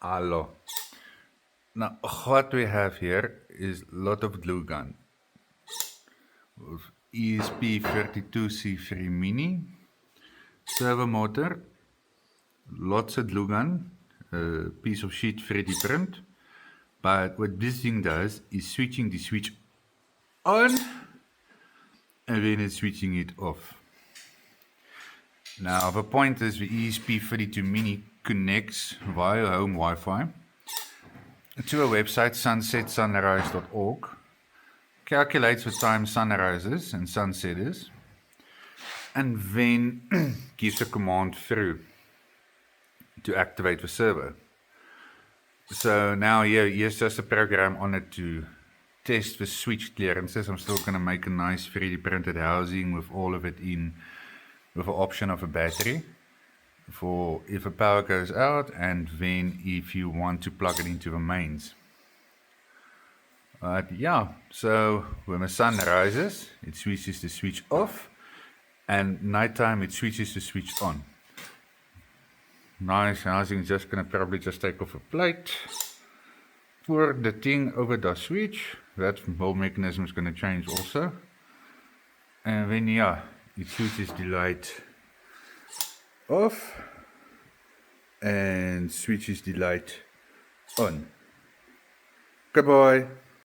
Hello. Now, what we have here is a lot of glue gun. ESP32C3 Mini, servo motor, lots of glue gun, a piece of sheet 3D print. But what this thing does is switching the switch on and then it's switching it off. Now, the point is the ESP32 Mini connects via home Wi-Fi to a website, sunsetsunrise.org, calculates the time sun rises and sunset is, and then gives a command through to activate the server. So now here's just a program on it to test the switch clearances. I'm still going to make a nice 3D printed housing with all of it in, with the option of a battery for if the power goes out, and then if you want to plug it into the mains. So when the sun rises, it switches the switch off, and nighttime it switches the switch on. Nice housing. Just gonna probably just take off a plate for the thing over the switch. That whole mechanism is gonna change also, and then it switches the light off and switches the light on. Goodbye.